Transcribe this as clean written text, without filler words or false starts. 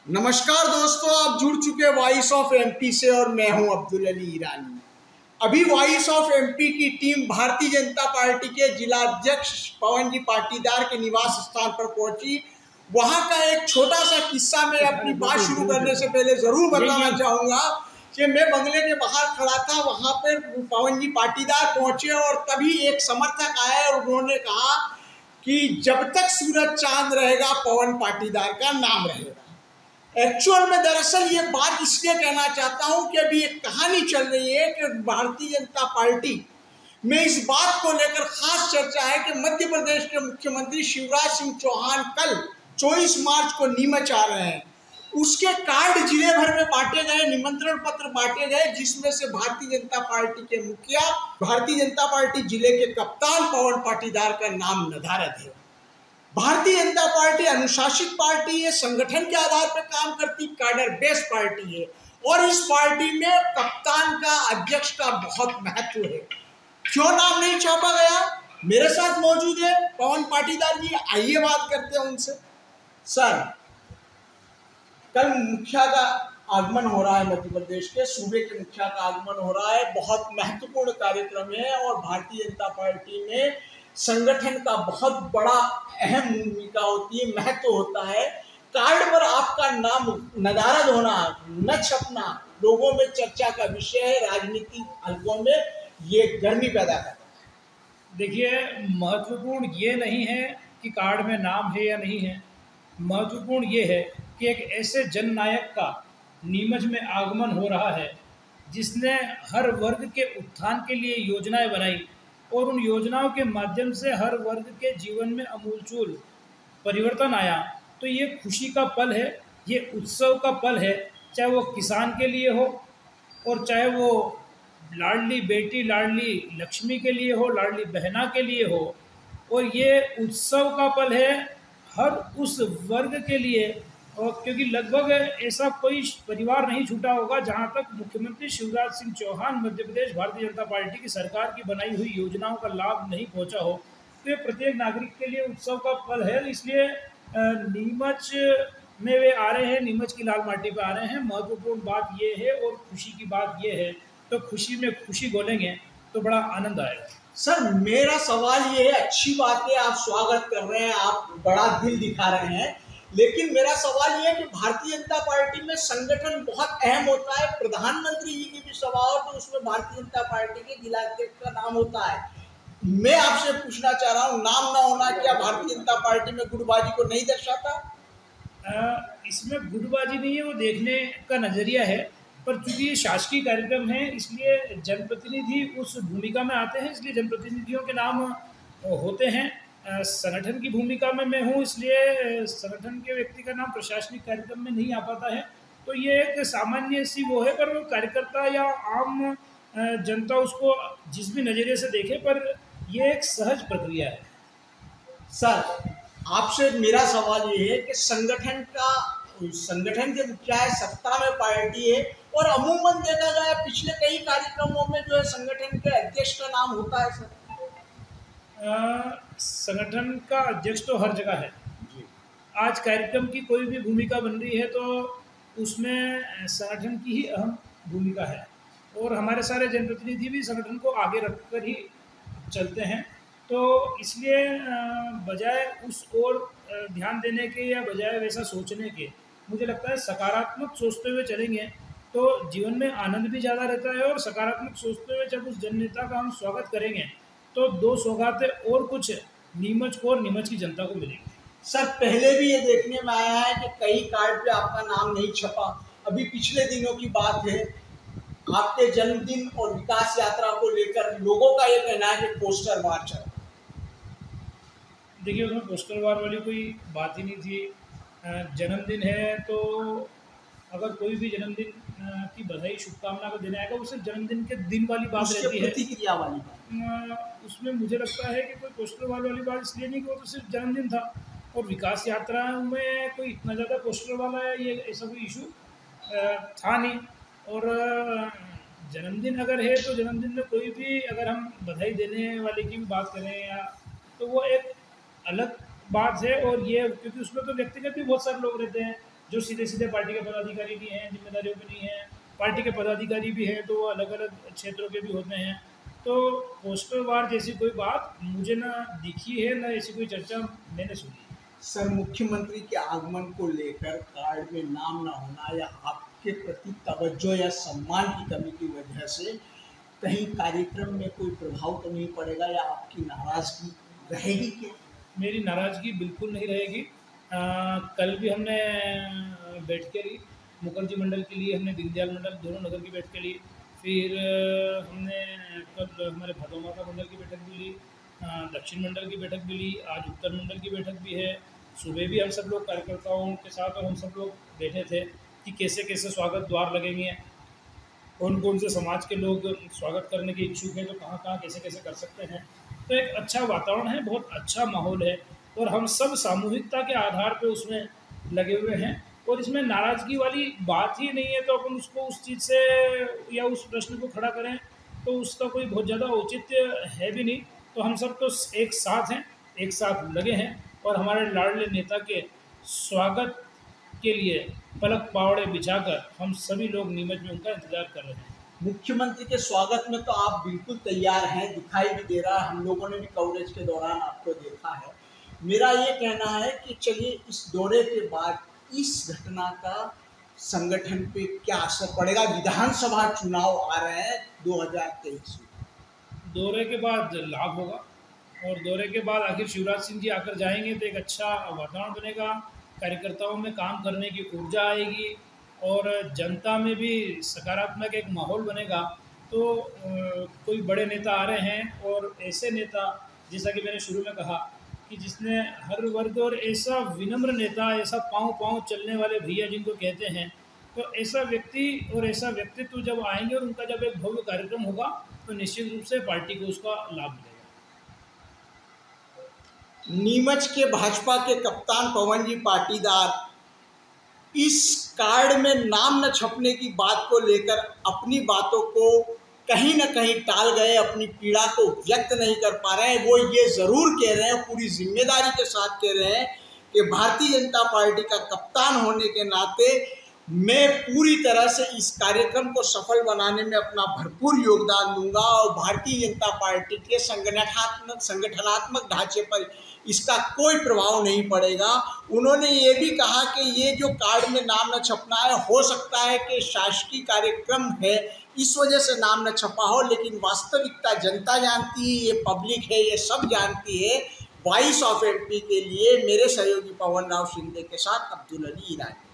नमस्कार दोस्तों, आप जुड़ चुके वॉइस ऑफ एमपी से और मैं हूं अब्दुल अली ईरानी। अभी वॉइस ऑफ एमपी की टीम भारतीय जनता पार्टी के जिला अध्यक्ष पवन जी पाटीदार के निवास स्थान पर पहुंची। वहां का एक छोटा सा किस्सा मैं अपनी बात शुरू करने से पहले जरूर बताना चाहूंगा कि मैं बंगले के बाहर खड़ा था, वहां पर पवन जी पाटीदार पहुंचे और तभी एक समर्थक आया और उन्होंने कहा कि जब तक सूरज चांद रहेगा पवन पाटीदार का नाम रहेगा। एक्चुअल में दरअसल ये बात इसलिए कहना चाहता हूं कि अभी एक कहानी चल रही है कि भारतीय जनता पार्टी में इस बात को लेकर खास चर्चा है कि मध्य प्रदेश के मुख्यमंत्री शिवराज सिंह चौहान कल 24 मार्च को नीमच आ रहे हैं। उसके कार्ड जिले भर में बांटे गए, निमंत्रण पत्र बांटे गए, जिसमें से भारतीय जनता पार्टी के मुखिया, भारतीय जनता पार्टी जिले के कप्तान पवन पाटीदार का नाम नदारद है। भारतीय जनता पार्टी अनुशासित पार्टी है, संगठन के आधार पर काम करती कैडर बेस्ड पार्टी है और इस पार्टी में कप्तान का, अध्यक्ष का बहुत महत्व है। क्यों नाम नहीं छापा गया? मेरे साथ मौजूद है पवन पाटीदार जी, आइए बात करते हैं उनसे। सर, कल मुखिया का आगमन हो रहा है, मध्य प्रदेश के सूबे के मुखिया का आगमन हो रहा है, बहुत महत्वपूर्ण कार्यक्रम है और भारतीय जनता पार्टी में संगठन का बहुत बड़ा अहम भूमिका होती है, महत्व होता है। कार्ड पर आपका नाम नदारद होना, न छपना लोगों में चर्चा का विषय है, राजनीतिक हलकों में ये गर्मी पैदा करता है। देखिए, महत्वपूर्ण ये नहीं है कि कार्ड में नाम है या नहीं है। महत्वपूर्ण ये है कि एक ऐसे जननायक का नीमच में आगमन हो रहा है जिसने हर वर्ग के उत्थान के लिए योजनाएं बनाई और उन योजनाओं के माध्यम से हर वर्ग के जीवन में अमूलचूल परिवर्तन आया। तो ये खुशी का पल है, ये उत्सव का पल है, चाहे वो किसान के लिए हो और चाहे वो लाडली बेटी, लाडली लक्ष्मी के लिए हो, लाडली बहना के लिए हो। और ये उत्सव का पल है हर उस वर्ग के लिए, और क्योंकि लगभग ऐसा कोई परिवार नहीं छूटा होगा जहां तक मुख्यमंत्री शिवराज सिंह चौहान मध्य प्रदेश भारतीय जनता पार्टी की सरकार की बनाई हुई योजनाओं का लाभ नहीं पहुंचा हो। तो ये प्रत्येक नागरिक के लिए उत्सव का पल है। इसलिए नीमच में वे आ रहे हैं, नीमच की लाल माटी पे आ रहे हैं। महत्वपूर्ण बात ये है और खुशी की बात ये है, तो खुशी में खुशी बोलेंगे तो बड़ा आनंद आएगा। सर, मेरा सवाल ये है, अच्छी बात है, आप स्वागत कर रहे हैं, आप बड़ा दिल दिखा रहे हैं, लेकिन मेरा सवाल ये है कि भारतीय जनता पार्टी में संगठन बहुत अहम होता है। प्रधानमंत्री जी की भी सभा हो तो उसमें भारतीय जनता पार्टी के जिला अध्यक्ष का नाम होता है। मैं आपसे पूछना चाह रहा हूँ, नाम ना होना क्या भारतीय जनता पार्टी में गुटबाजी को नहीं दर्शाता? इसमें गुटबाजी नहीं है, वो देखने का नज़रिया है। पर चूंकि ये शासकीय कार्यक्रम है इसलिए जनप्रतिनिधि उस भूमिका में आते हैं, इसलिए जनप्रतिनिधियों के नाम होते हैं। संगठन की भूमिका में मैं हूँ, इसलिए संगठन के व्यक्ति का नाम प्रशासनिक कार्यक्रम में नहीं आ पाता है। तो ये एक सामान्य सी वो है, पर वो कार्यकर्ता या आम जनता उसको जिस भी नज़रिए से देखे, पर ये एक सहज प्रक्रिया है। सर, आपसे मेरा सवाल ये है कि संगठन के मुखिया है, सत्ता में पार्टी है और अमूमन देखा जाए पिछले कई कार्यक्रमों में जो है संगठन के अध्यक्ष का नाम होता है। सर, संगठन का अध्यक्ष तो हर जगह है जी। आज कार्यक्रम की कोई भी भूमिका बन रही है तो उसमें संगठन की ही अहम भूमिका है और हमारे सारे जनप्रतिनिधि भी संगठन को आगे रखकर ही चलते हैं। तो इसलिए बजाय उस ओर ध्यान देने के या बजाय वैसा सोचने के, मुझे लगता है सकारात्मक सोचते हुए चलेंगे तो जीवन में आनंद भी ज़्यादा रहता है। और सकारात्मक सोचते हुए जब उस जननेता का हम स्वागत करेंगे तो दो सौगातें और कुछ नीमच को और नीमच की जनता को मिलेगी। सर, पहले भी ये देखने में आया है कि कई कार्ड पे आपका नाम नहीं छपा। अभी पिछले दिनों की बात है, आपके जन्मदिन और विकास यात्रा को लेकर लोगों का ये कहना है कि पोस्टर वार चला। देखिए, उसमें पोस्टर वार वाली कोई बात ही नहीं थी। जन्मदिन है तो अगर कोई भी जन्मदिन की बधाई शुभकामना को देने आएगा, वो सिर्फ जन्मदिन के दिन वाली बात रहती है, प्रतिक्रिया वाली बात। उसमें मुझे लगता है कि कोई पोस्टर वाली बात इसलिए नहीं कि वो तो सिर्फ जन्मदिन था और विकास यात्रा में कोई इतना ज़्यादा पोस्टर वाला है, ये ऐसा कोई इशू था नहीं। और जन्मदिन अगर है तो जन्मदिन में कोई भी अगर हम बधाई देने वाले की भी बात करें या तो वो एक अलग बात है। और ये क्योंकि उसमें तो व्यक्तिगत भी बहुत सारे लोग रहते हैं, जो सीधे सीधे पार्टी के पदाधिकारी भी हैं, जिम्मेदारियों पे नहीं हैं, पार्टी के पदाधिकारी भी हैं तो वो अलग अलग क्षेत्रों के भी होते हैं। तो पोस्टर वार जैसी कोई बात मुझे ना दिखी है, ना ऐसी कोई चर्चा मैंने सुनी है। सर, मुख्यमंत्री के आगमन को लेकर कार्ड में नाम न होना या आपके प्रति तवज्जो या सम्मान की कमी की वजह से कहीं कार्यक्रम में कोई प्रभाव तो नहीं पड़ेगा या आपकी नाराजगी रहेगी क्या? मेरी नाराज़गी बिल्कुल नहीं रहेगी। कल भी हमने बैठकें ली, मुखर्जी मंडल के लिए हमने दीनदयाल मंडल दोनों नगर की बैठकें ली। फिर हमने कल हमारे भादोमाता मंडल की बैठक भी ली, दक्षिण मंडल की बैठक भी ली, आज उत्तर मंडल की बैठक भी है। सुबह भी हम सब लोग कार्यकर्ताओं के साथ और हम सब लोग बैठे थे कि कैसे कैसे स्वागत द्वार लगेंगे, कौन कौन से समाज के लोग स्वागत करने के इच्छुक हैं, तो कहाँ कहाँ कैसे कैसे कर सकते हैं। तो एक अच्छा वातावरण है, बहुत अच्छा माहौल है और हम सब सामूहिकता के आधार पे उसमें लगे हुए हैं और इसमें नाराज़गी वाली बात ही नहीं है। तो अपन उसको उस चीज़ से या उस प्रश्न को खड़ा करें तो उसका कोई बहुत ज़्यादा औचित्य है भी नहीं। तो हम सब तो एक साथ हैं, एक साथ लगे हैं और हमारे लाडले नेता के स्वागत के लिए पलक पावड़े बिछाकर हम सभी लोग नीमच में उनका इंतज़ार कर रहे हैं। मुख्यमंत्री के स्वागत में तो आप बिल्कुल तैयार हैं, दिखाई भी दे रहा है, हम लोगों ने भी कवरेज के दौरान आपको देखा है। मेरा ये कहना है कि चलिए इस दौरे के बाद इस घटना का संगठन पे क्या असर पड़ेगा? विधानसभा चुनाव आ रहे हैं 2023 में। दौरे के बाद लाभ होगा और दौरे के बाद आखिर शिवराज सिंह जी आकर जाएंगे तो एक अच्छा वातावरण बनेगा, कार्यकर्ताओं में काम करने की ऊर्जा आएगी और जनता में भी सकारात्मक एक माहौल बनेगा। तो कोई बड़े नेता आ रहे हैं और ऐसे नेता, जैसा कि मैंने शुरू में कहा कि जिसने हर वर्ग और ऐसा विनम्र नेता, ऐसा पाँव पाँव चलने वाले भैया जिनको कहते हैं, तो ऐसा व्यक्ति और ऐसा व्यक्तित्व जब आएंगे और उनका जब एक भव्य कार्यक्रम होगा तो निश्चित रूप से पार्टी को उसका लाभ मिलेगा। नीमच के भाजपा के कप्तान पवन जी पाटीदार इस कार्ड में नाम न छपने की बात को लेकर अपनी बातों को कहीं न कहीं टाल गए, अपनी पीड़ा को व्यक्त नहीं कर पा रहे हैं। वो ये ज़रूर कह रहे हैं, पूरी जिम्मेदारी के साथ कह रहे हैं कि भारतीय जनता पार्टी का कप्तान होने के नाते मैं पूरी तरह से इस कार्यक्रम को सफल बनाने में अपना भरपूर योगदान दूंगा और भारतीय जनता पार्टी के संगठनात्मक ढांचे पर इसका कोई प्रभाव नहीं पड़ेगा। उन्होंने ये भी कहा कि ये जो कार्ड में नाम न छपना है, हो सकता है कि शासकीय कार्यक्रम है इस वजह से नाम न छपा हो, लेकिन वास्तविकता जनता जानती है, ये पब्लिक है, ये सब जानती है। वॉइस ऑफ एमपी के लिए मेरे सहयोगी पवन राव शिंदे के साथ अब्दुल अली ईरानी।